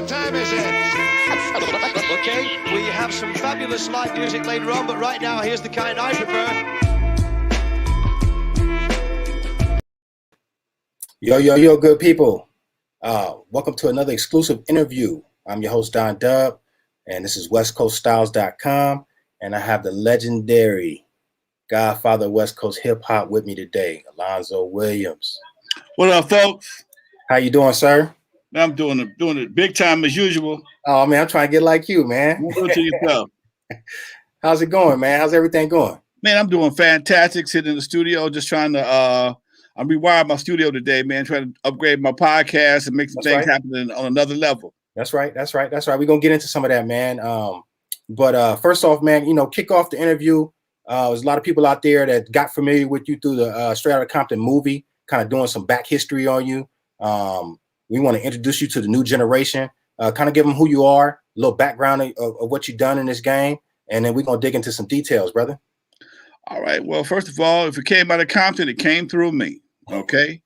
What time is it? Okay, we have some fabulous live music later on, but right now, here's the kind I prefer. Yo, good people. Welcome to another exclusive interview. I'm your host, Don Dub, and this is WestCoastStyles.com, and I have the legendary godfather of West Coast hip-hop with me today, Alonzo Williams. What up, folks? How you doing, sir? I'm doing it big time as usual. Oh, man, I'm trying to get like you, man. Do it to yourself. How's it going, man? How's everything going? Man, I'm doing fantastic. Sitting in the studio, just trying to I'm rewiring my studio today, man, trying to upgrade my podcast and make some things happen on another level. That's right. We're going to get into some of that, man. But first off, man, kick off the interview. There's a lot of people out there that got familiar with you through the Straight Outta Compton movie, kind of doing some back history on you. We want to introduce you to the new generation, kind of give them who you are, a little background of what you've done in this game, and then we're going to dig into some details, brother. All right. Well, first of all, if it came out of Compton, it came through me. Okay.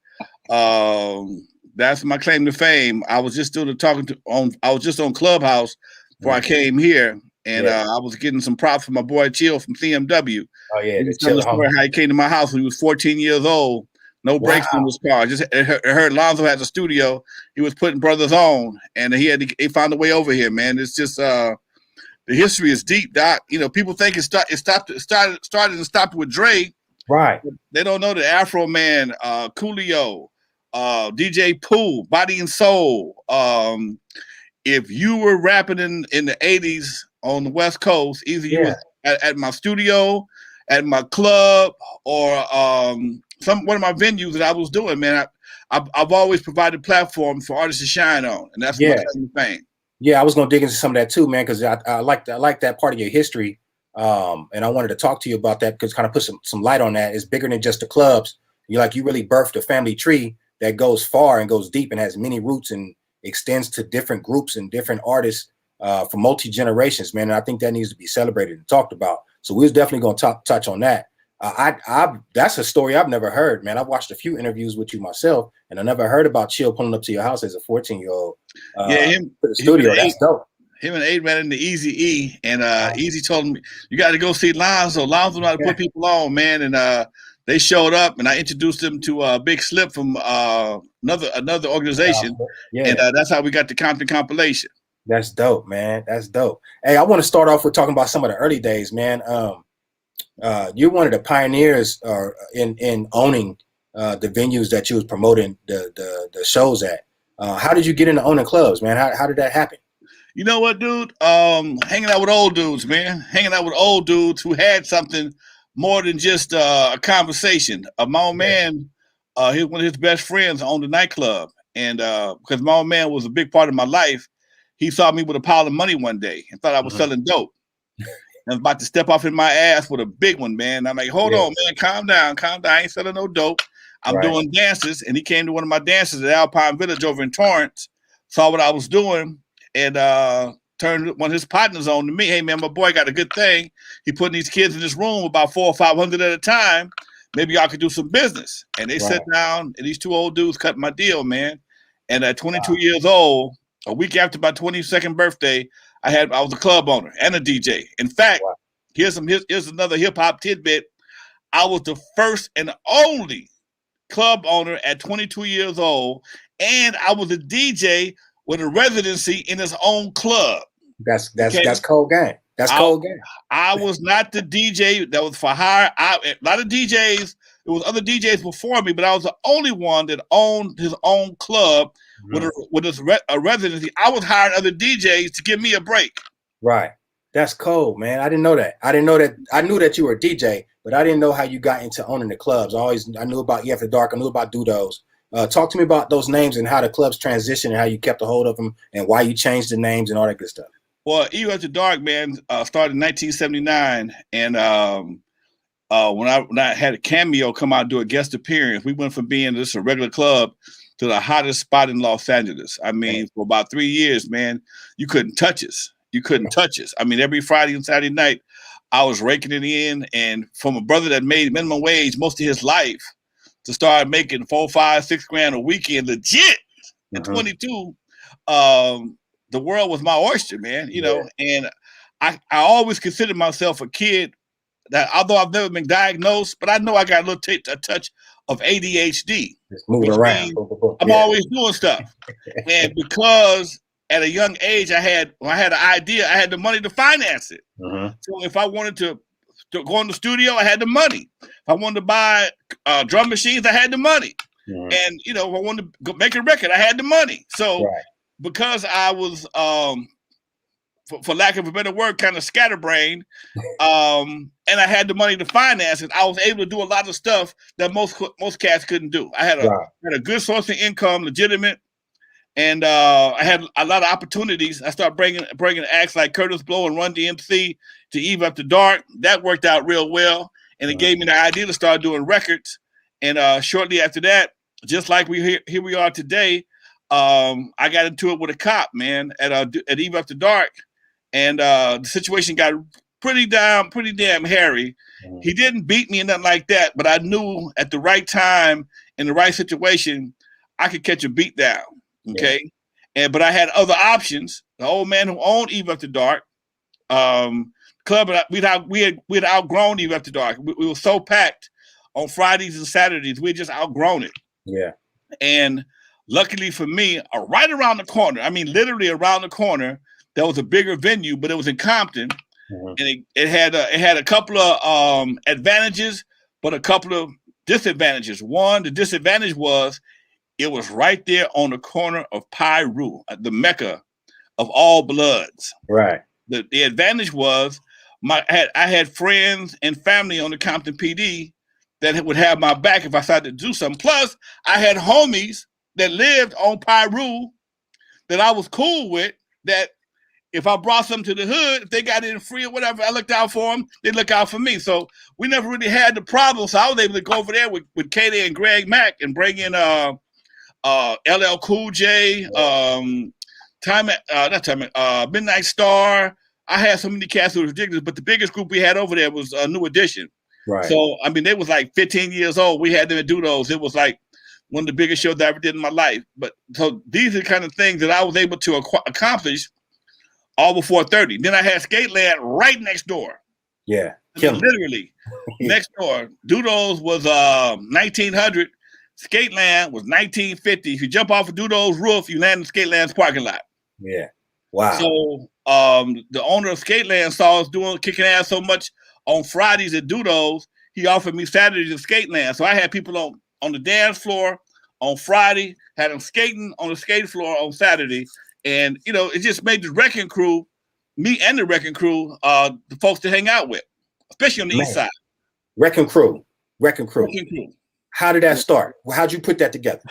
That's my claim to fame. I was just still I was just on Clubhouse before I came here, and I was getting some props from my boy Chill from CMW. Oh yeah, he was telling the story how he came to my house when he was 14 years old. No brakes in his car. I heard Alonzo has a studio. He was putting brothers on, and he found a way over here, man. It's just the history is deep, Doc. People think it started and stopped with Dre. Right. They don't know that Afro Man, Coolio, DJ Pooh, Body and Soul. If you were rapping in the 80s on the West Coast, either you was at my studio, at my club, or one of my venues that I was doing, man. I've always provided platforms for artists to shine on, and that's my claim to fame. Yeah, I was gonna dig into some of that too, man, because I like that part of your history, and I wanted to talk to you about that because kind of put some light on that. It's bigger than just the clubs. You really birthed a family tree that goes far and goes deep and has many roots and extends to different groups and different artists for multi-generations, man. And I think that needs to be celebrated and talked about. So we was definitely gonna touch on that. That's a story I've never heard, man. I've watched a few interviews with you myself, and I never heard about Chill pulling up to your house as a 14-year-old. Him to the studio. That's dope. Him and Aid ran into Easy E, and Easy told him, "You got to go see Lonzo. Lonzo know how to put people on, man." And they showed up, and I introduced them to Big Slip from another organization, and that's how we got the Compton compilation. That's dope, man. That's dope. Hey, I want to start off with talking about some of the early days, man. You're one of the pioneers in owning the venues that you was promoting the shows at. How did you get into owning clubs, man? How did that happen? You know what, dude? Hanging out with old dudes, man. Hanging out with old dudes who had something more than just a conversation. My old man, one of his best friends owned a nightclub, and because my old man was a big part of my life, he saw me with a pile of money one day and thought I was selling dope. I was about to step off in my ass with a big one, man. I'm like, hold on, man, calm down. I ain't selling no dope. I'm doing dances. And he came to one of my dances at Alpine Village over in Torrance, saw what I was doing, and turned one of his partners on to me. Hey, man, my boy got a good thing. He putting these kids in this room about 400 or 500 at a time. Maybe y'all could do some business. And they sat down, and these two old dudes cut my deal, man. And at 22 years old, a week after my 22nd birthday, I was a club owner and a DJ. In fact, here's another hip hop tidbit. I was the first and only club owner at 22 years old, and I was a DJ with a residency in his own club. That's cold game. That's cold game. I was not the DJ that was for hire. A lot of DJs. There was other DJs before me, but I was the only one that owned his own club with a residency. I was hiring other DJs to give me a break. Right. That's cold, man. I didn't know that. I knew that you were a DJ, but I didn't know how you got into owning the clubs. I knew about After Dark. I knew about Dudos. Talk to me about those names and how the clubs transitioned and how you kept a hold of them and why you changed the names and all that good stuff. Well, After Dark, man, started in 1979, and when I had a Cameo come out and do a guest appearance, we went from being just a regular club to the hottest spot in Los Angeles. I mean, for about 3 years, man, you couldn't touch us. I mean, every Friday and Saturday night, I was raking it in. And from a brother that made minimum wage most of his life to start making $4, $5, $6 grand a weekend legit at 22, the the world was my oyster, man. You know, and I always considered myself a kid that, although I've never been diagnosed, but I know I got a touch of ADHD. Just moving around. I'm always doing stuff. And because at a young age, when I had an idea, I had the money to finance it. So if I wanted to go in the studio, I had the money. If I wanted to buy drum machines, I had the money. And, you know, if I wanted to go make a record, I had the money. So because I was, for lack of a better word, kind of scatterbrained, and I had the money to finance it, I was able to do a lot of stuff that most cats couldn't do. I had a good source of income, legitimate, and I had a lot of opportunities. I started bringing acts like Curtis Blow and Run DMC to Eve After Dark. That worked out real well, and it gave me the idea to start doing records. And shortly after that, just like here we are today, I got into it with a cop, man, at Eve After Dark. And the situation got pretty damn hairy. He didn't beat me and nothing like that, but I knew at the right time, in the right situation, I could catch a beat down. Okay. But I had other options. The old man who owned Eve After Dark, club, we had outgrown Eve After Dark. We were so packed on Fridays and Saturdays, we had just outgrown it. Yeah. And luckily for me, right around the corner, I mean, literally around the corner, there was a bigger venue, but it was in Compton, and it had a couple of advantages, but a couple of disadvantages. One, the disadvantage was it was right there on the corner of Pyru, the Mecca of all bloods. Right. The advantage was I had friends and family on the Compton PD that would have my back if I decided to do something. Plus, I had homies that lived on Pyru that I was cool with, that if I brought something to the hood, if they got it in free or whatever, I looked out for them, they look out for me. So we never really had the problem. So I was able to go over there with Katie and Greg Mack and bring in LL Cool J, Midnight Star. I had so many cats who were ridiculous, but the biggest group we had over there was New Edition. Right. So, I mean, they was like 15 years old. We had them do those. It was like one of the biggest shows I ever did in my life. But so these are the kind of things that I was able to accomplish all before 30. Then I had Skateland right next door. Yeah. Literally next door. Doodles was 1900. Skateland was 1950. If you jump off of Doodles' roof, you land in Skateland's parking lot. Yeah. Wow. So the owner of Skateland saw us kicking ass so much on Fridays at Doodles, he offered me Saturdays at Skateland. So I had people on the dance floor on Friday, had them skating on the skate floor on Saturday. And, you know, it just made the wrecking crew, me and the wrecking crew, the folks to hang out with, especially on the east side. Wrecking crew. How did that start? How'd you put that together?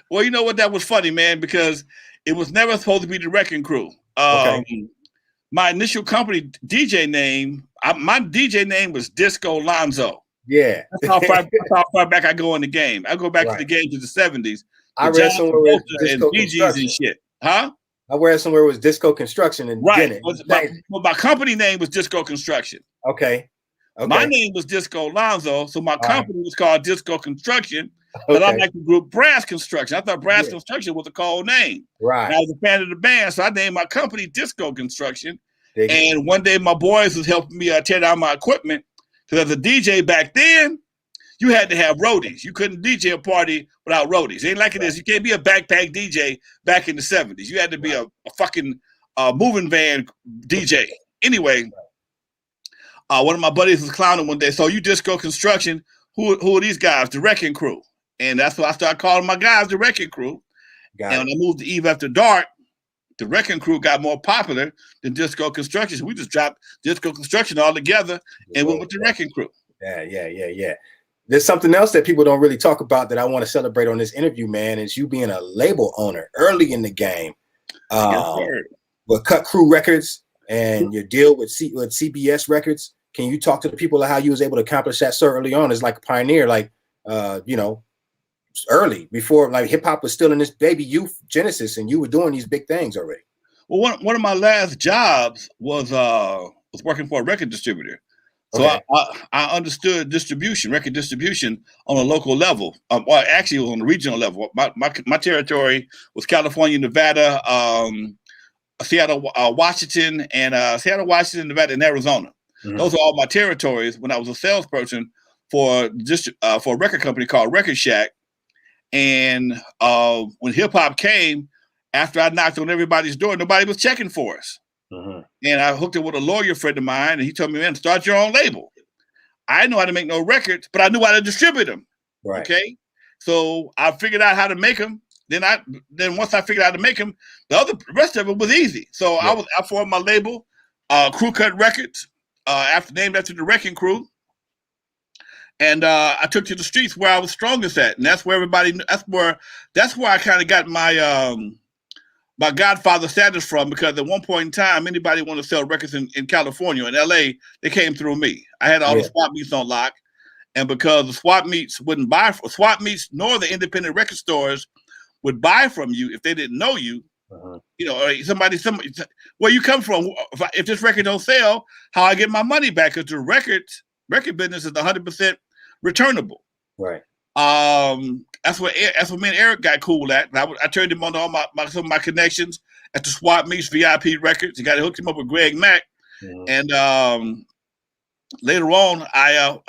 Well, you know what? That was funny, man, because it was never supposed to be the wrecking crew. My initial company DJ name, my DJ name was Disco Alonzo. Yeah. That's how far back I go in the game. I go back to the game to the 70s. I read somewhere with Disco Construction and shit. Huh? I read somewhere it was Disco Construction and my company name was Disco Construction. Okay. My name was Disco Alonzo, so my company was called Disco Construction, but I like the group Brass Construction. I thought Brass Construction was a cool name. Right. And I was a fan of the band, so I named my company Disco Construction. And one day my boys was helping me tear down my equipment, because as a DJ back then, you had to have roadies. You couldn't DJ a party without roadies. It ain't like it is. You can't be a backpack DJ back in the 70s. You had to be a fucking moving van DJ. Anyway, one of my buddies was clowning one day. So you Disco Construction, who are these guys? The Wrecking Crew. And that's what I started calling my guys the Wrecking Crew. And when I moved to Eve After Dark, the Wrecking Crew got more popular than Disco Construction. So we just dropped Disco Construction all together and went with the Wrecking Crew. Yeah. There's something else that people don't really talk about that I want to celebrate on this interview, man, is you being a label owner early in the game. With Cut Crew Records and your deal with CBS Records. Can you talk to the people of how you was able to accomplish that so early on as like a pioneer, like, early, before like hip hop was still in this baby youth genesis and you were doing these big things already? Well, one of my last jobs was working for a record distributor. So I understood record distribution on a local level. Well, actually it was on the regional level. My territory was California, Nevada, Seattle, Washington, and Seattle, Washington, Nevada, and Arizona. Mm-hmm. Those are all my territories when I was a salesperson for a record company called Record Shack. And when hip hop came, after I knocked on everybody's door, nobody was checking for us. Mm-hmm. And I hooked up with a lawyer friend of mine, and he told me, man, start your own label. I didn't know how to make no records, but I knew how to distribute them. Right. Okay. So I figured out how to make them. Then once I figured out how to make them, the rest of it was easy. So yeah. I formed my label, Crew Cut Records, named after the Wrecking Crew. And I took to the streets where I was strongest at, and that's where everybody. That's where I kind of got my my Godfather status from, because at one point in time, anybody wanted to sell records in California, in LA, they came through me. I had all the swap meets on lock, and because the swap meets wouldn't buy for swap meets, nor the independent record stores would buy from you if they didn't know you. Uh-huh. You know, somebody, where you come from? If this record don't sell, how I get my money back? Because the record business is 100% returnable. Right. That's what me and Eric got cool at. I turned him on to all some of my connections at the swap meets, VIP Records. He got hooked him up with Greg Mack. Mm-hmm. And later on, I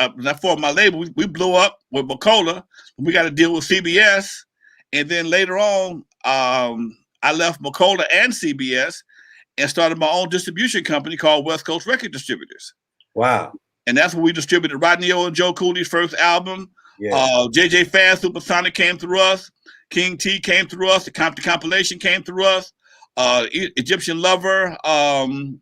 formed my label. We blew up with Macola. We got to deal with CBS. And then later on, I left Macola and CBS and started my own distribution company called West Coast Record Distributors. Wow. And that's where we distributed Rodney O and Joe Cooley's first album. Yeah. JJ Fast, Supersonic came through us. King T came through us. The Compton compilation came through us. Egyptian Lover. And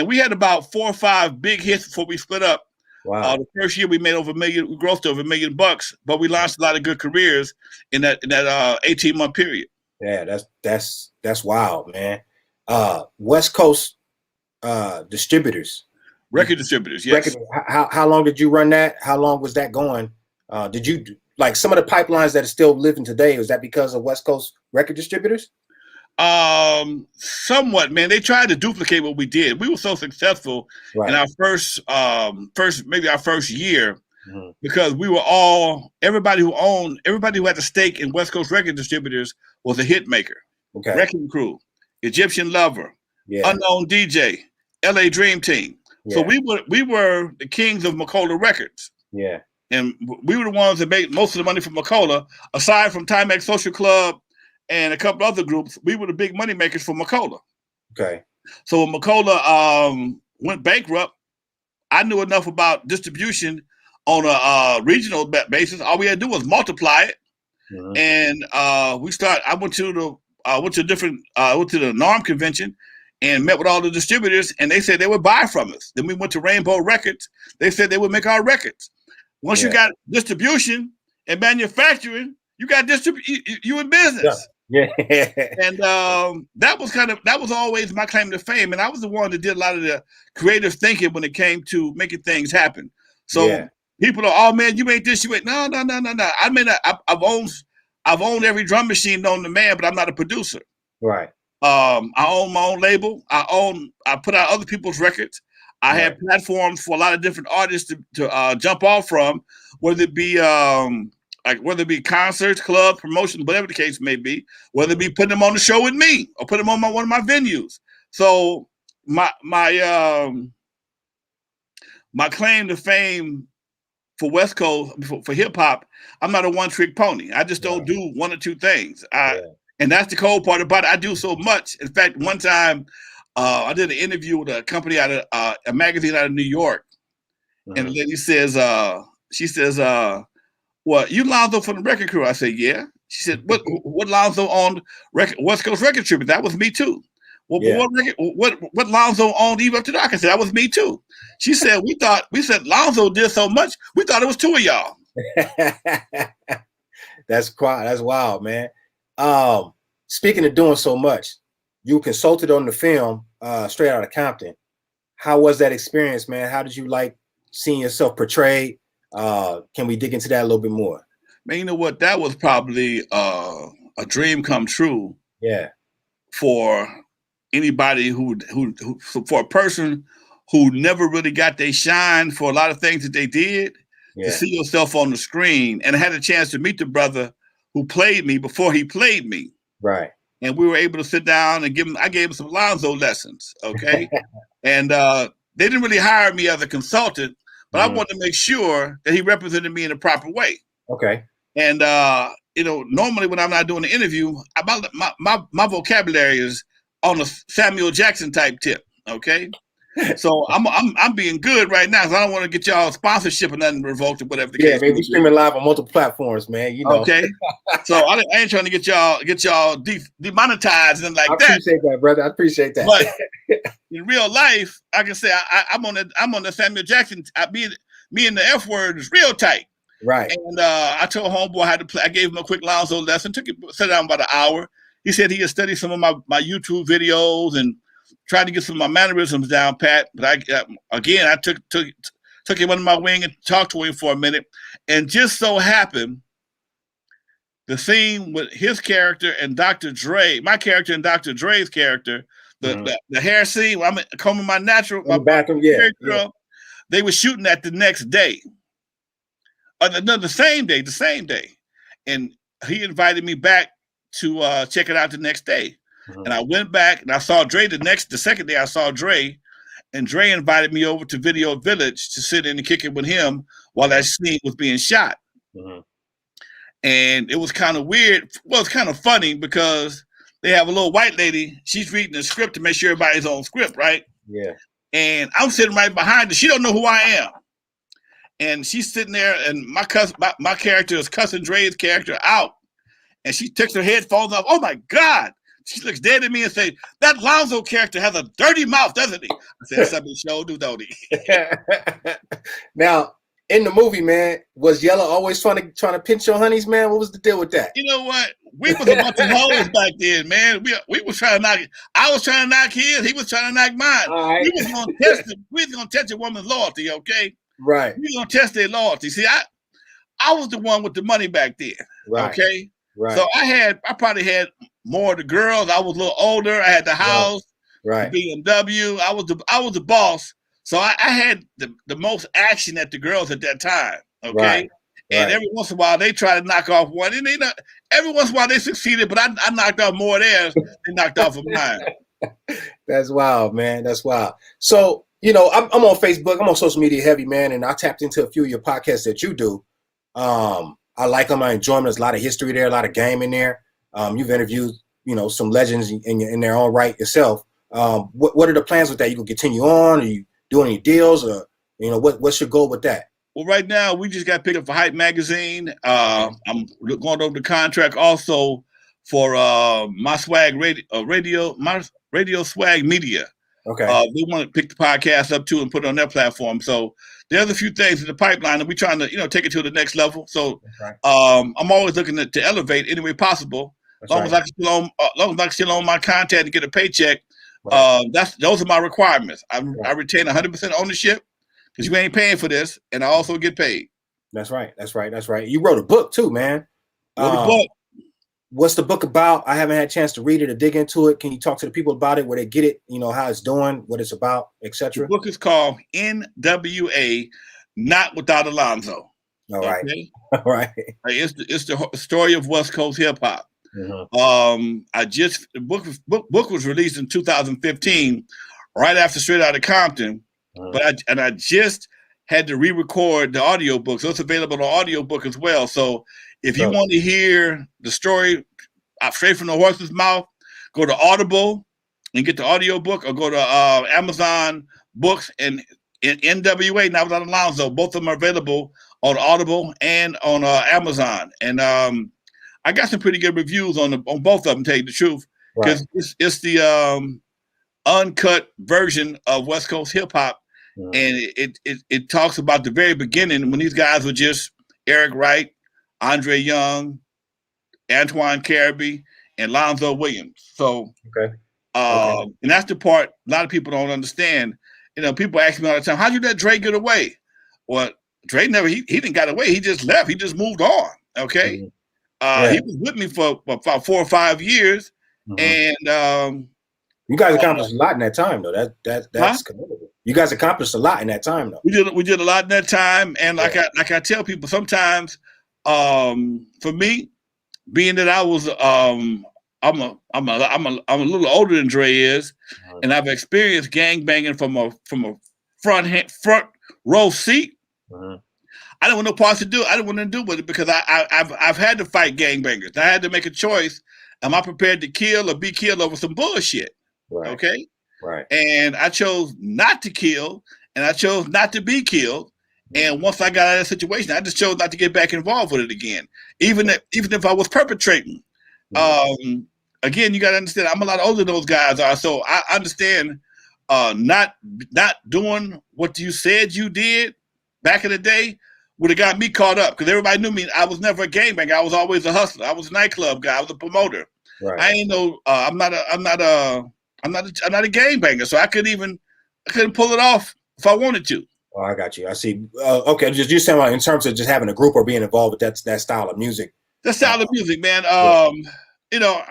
we had about 4 or 5 big hits before we split up. Wow. The first year we made over $1 million, we grossed over $1 million, but we launched a lot of good careers in that 18-month period. Yeah, that's wild, man. West Coast distributors. Record distributors, yes. How long did you run that? How long was that going? Did you, like, some of the pipelines that are still living today, was that because of West Coast record distributors? Somewhat, man. They tried to duplicate what we did. We were so successful in our first year, mm-hmm. because we were everybody who had a stake in West Coast record distributors was a hit maker. Okay. Wrecking Crew, Egyptian Lover, Unknown DJ, LA Dream Team. Yeah. So we were the kings of Macola Records. Yeah. And we were the ones that made most of the money from Macola, aside from Timex Social Club and a couple other groups. We were the big money makers for Macola. Okay. So when Macola went bankrupt, I knew enough about distribution on a regional basis. All we had to do was multiply it. Mm-hmm. And I went to the NARM convention and met with all the distributors, and they said they would buy from us. Then we went to Rainbow Records. They said they would make our records. Once you got distribution and manufacturing, you got you in business. Yeah. And that was always my claim to fame. And I was the one that did a lot of the creative thinking when it came to making things happen. So people are, oh man, you made this, you ain't. No. I mean, I've owned every drum machine known to man, but I'm not a producer. Right. I own my own label. I put out other people's records. I had platforms for a lot of different artists to jump off from, whether it be concerts, clubs, promotions, whatever the case may be, whether it be putting them on the show with me or putting them on one of my venues. So my claim to fame for West Coast, for hip hop, I'm not a one-trick pony. I just don't do one or two things. And that's the cold part about it. I do so much. In fact, one time I did an interview with a company out of a magazine out of New York. Mm-hmm. And the lady says, well, you Lonzo from the Record Crew? I said, yeah. She said, what Lonzo owned West Coast Record Tribute? That was me too. Well, what Lonzo owned Eve Up to Dark? I said, that was me too. She said, we said Lonzo did so much, we thought it was two of y'all. That's wild, man. Speaking of doing so much, you consulted on the film Straight Outta Compton. How was that experience, man? How did you like seeing yourself portrayed? Can we dig into that a little bit more? Man, you know what? That was probably a dream come true. Yeah. For anybody who for a person who never really got their shine for a lot of things that they did, to see yourself on the screen. And I had a chance to meet the brother who played me before he played me. Right. and we were able to sit down and I gave him some Alonzo lessons, okay? And they didn't really hire me as a consultant, but I wanted to make sure that he represented me in the proper way. Okay. And normally when I'm not doing an interview, my vocabulary is on a Samuel Jackson type tip, okay? So I'm being good right now, because I don't want to get y'all sponsorship or nothing revoked or whatever the case. Yeah, man, we streaming live on multiple platforms, man. You know. Okay. So I ain't trying to get y'all demonetized and like that. I appreciate that, brother. I appreciate that. But in real life, I can say I'm on the Samuel Jackson. Me and the F word is real tight. Right. And I told homeboy how to play. I gave him a quick Alonzo lesson. Sat down about an hour. He said he had studied some of my YouTube videos and tried to get some of my mannerisms down pat. But I took him under my wing and talked to him for a minute. And just so happened, the scene with his character and Dr. Dre, my character and Dr. Dre's character, the hair scene where I'm combing my natural bathroom, they were shooting that the next day. The same day. And he invited me back to check it out the next day. And I went back and I saw Dre the second day I saw Dre, and Dre invited me over to Video Village to sit in and kick it with him while that scene was being shot. And it was kind of weird. Well, it's kind of funny because they have a little white lady. She's reading the script to make sure everybody's on script, right? Yeah. And I'm sitting right behind her. She don't know who I am. And she's sitting there, and my character is cussing Dre's character out. And she takes her headphones off. Oh, my God. She looks dead at me and says, that Alonzo character has a dirty mouth, doesn't he? I said, that's something show do, don't he? Now, in the movie, man, was Yella always trying to pinch your honeys, man? What was the deal with that? You know what? We was a bunch of hoes back then, man. We was trying to knock it. I was trying to knock his. He was trying to knock mine. All right. We was going to test a woman's loyalty, okay? Right. We was going to test their loyalty. See, I was the one with the money back then, okay? Right. So I probably had more of the girls. I was a little older. I had the house, right. The BMW. I was the boss. So I had the most action at the girls at that time. Okay. Right. And every once in a while they try to knock off one. And every once in a while they succeeded, but I knocked off more of theirs than knocked off of mine. That's wild, man. That's wild. So, I'm on Facebook. I'm on social media heavy, man. And I tapped into a few of your podcasts that you do. I like them. I enjoy them. There's a lot of history there, a lot of game in there. You've interviewed, some legends in their own right yourself. What are the plans with that? You can continue on? Are you doing any deals, or what's your goal with that? Well, right now we just got picked up for Hype Magazine. I'm going over the contract also for my swag my radio swag media. Okay. They want to pick the podcast up too and put it on their platform. So there's a few things in the pipeline that we're trying to, take it to the next level. So I'm always looking to elevate any way possible. As long as I can still own my content and get a paycheck. Right. Those are my requirements. I retain 100% ownership because you ain't paying for this, and I also get paid. That's right. You wrote a book too, man. Wrote a book. What's the book about? I haven't had a chance to read it or dig into it. Can you talk to the people about it, where they get it, how it's doing, what it's about, etc.? The book is called NWA Not Without Alonzo. All right. Okay? All right. It's the story of West Coast hip hop. Mm-hmm. The book was released in 2015, right after Straight Outta Compton. Mm-hmm. But I just had to re-record the audiobook, so it's available on audiobook as well. So if you want to hear the story straight from the horse's mouth, go to Audible and get the audiobook, or go to Amazon Books and NWA Not Without Alonzo. Both of them are available on Audible and on Amazon. And I got some pretty good reviews on both of them, to tell you the truth, because it's the uncut version of West Coast hip hop. And it talks about the very beginning when these guys were just Eric Wright, Andre Young, Antoine Carabee, and Alonzo Williams. So, and that's the part a lot of people don't understand. People ask me all the time, how'd you let Dre get away? Well, Dre never, he didn't got away. He just left. He just moved on. Okay. Mm-hmm. He was with me for about 4 or 5 years. Mm-hmm. And you guys accomplished a lot in that time, though. That's commendable. You guys accomplished a lot in that time, though. We did a lot in that time. And like I tell people sometimes, for me, being that I I'm a little older than Dre is, and I've experienced gangbanging from a front row seat. I didn't want no parts to do. I didn't want to do with it because I've had to fight gangbangers. I had to make a choice. Am I prepared to kill or be killed over some bullshit? Right. Okay. Right. And I chose not to kill, and I chose not to be killed. And once I got out of that situation, I just chose not to get back involved with it again, even if I was perpetrating. Again, you got to understand, I'm a lot older than those guys are, so I understand not doing what you said you did back in the day would have got me caught up because everybody knew me. I was never a gangbanger. I was always a hustler. I was a nightclub guy. I was a promoter. Right. I ain't no. I'm not a gangbanger. So I couldn't pull it off if I wanted to. Oh, I got you. I see. Okay, just you saying in terms of just having a group or being involved with that style of music. That style of music, man. You know,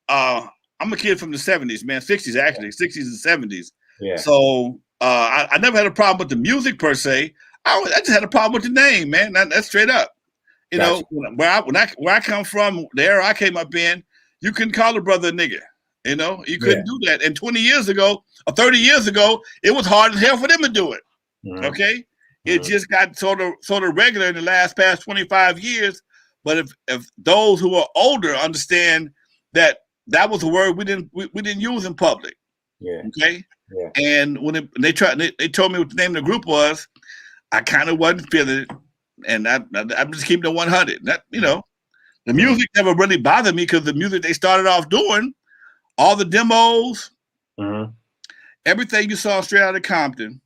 I'm a kid from the 70s, man. 60s actually, 60s and 70s. Yeah. So I never had a problem with the music per se. I just had a problem with the name, man. That's straight up. You know, where I come from, the era I came up in, you couldn't call a brother a nigger. You know, you couldn't do that. And 20 years ago or 30 years ago, it was hard as hell for them to do it. Okay, it just got sort of regular in the past 25 years. But if those who are older understand that was a word we didn't use in public. Yeah. Okay. Yeah. And when they told me what the name of the group was, I kind of wasn't feeling it, and I'm just keeping it 100. That, you know, the music never really bothered me because the music they started off doing, all the demos, everything you saw straight out of Compton,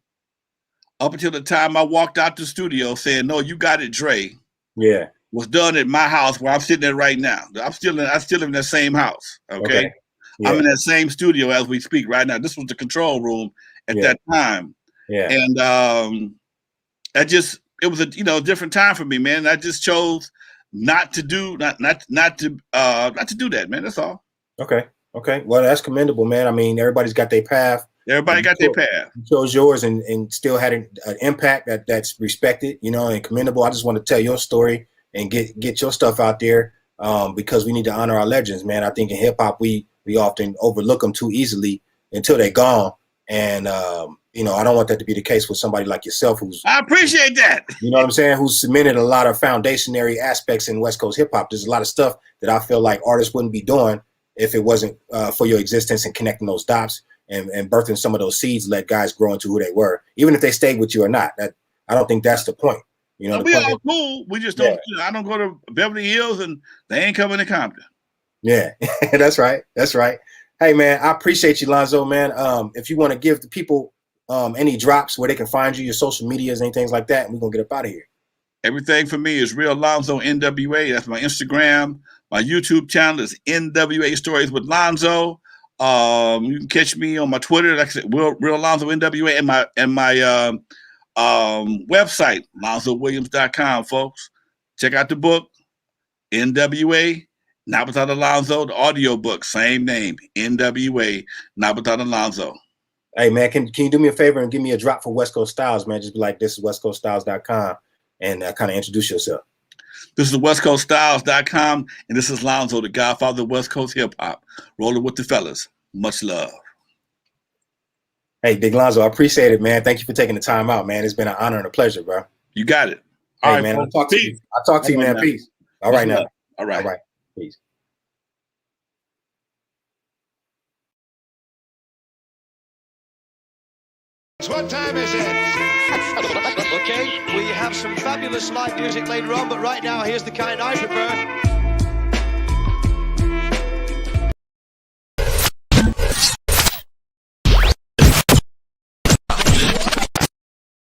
up until the time I walked out the studio saying, "No, you got it, Dre." Yeah, was done at my house where I'm sitting at right now. I still live in that same house. Okay. Yeah. I'm in that same studio as we speak right now. This was the control room at that time. Yeah, and it was a different time for me, man. I just chose not to do that, man. That's all. Okay. Well, that's commendable, man. I mean, everybody's got their path. Everybody got their path. You chose yours and still had an impact that's respected, and commendable. I just want to tell your story and get your stuff out there because we need to honor our legends, man. I think in hip hop we often overlook them too easily until they're gone. And I don't want that to be the case with somebody like yourself I appreciate that. You know what I'm saying? Who's cemented a lot of foundationary aspects in West Coast hip hop. There's a lot of stuff that I feel like artists wouldn't be doing if it wasn't for your existence and connecting those dots and birthing some of those seeds, let guys grow into who they were, even if they stayed with you or not. That I don't think that's the point. We all cool. We just don't. I don't go to Beverly Hills and they ain't coming to Compton. Yeah, that's right. That's right. Hey man, I appreciate you, Lonzo, man. If you want to give the people any drops where they can find you, your social medias, and things like that, and we're gonna get up out of here. Everything for me is Real Lonzo NWA. That's my Instagram. My YouTube channel is NWA Stories with Lonzo. You can catch me on my Twitter, like I said, Real Alonzo NWA, and my website, LonzoWilliams.com, folks. Check out the book, NWA Not Without Alonzo, the audio book, same name, NWA Not Without Alonzo. Hey man, can you do me a favor and give me a drop for West Coast Styles, man? Just be like, this is westcoaststyles.com and kind of introduce yourself. This is westcoaststyles.com, and this is Lonzo, the godfather of West Coast hip hop. Rolling with the fellas. Much love. Hey, Big Lonzo, I appreciate it, man. Thank you for taking the time out, man. It's been an honor and a pleasure, bro. You got it. All right, man. I'll talk to you. I'll talk to you, man. Peace. All right, now. All right. All right. Peace. What time is it? Okay, we have some fabulous live music later on, but right now, here's the kind I prefer.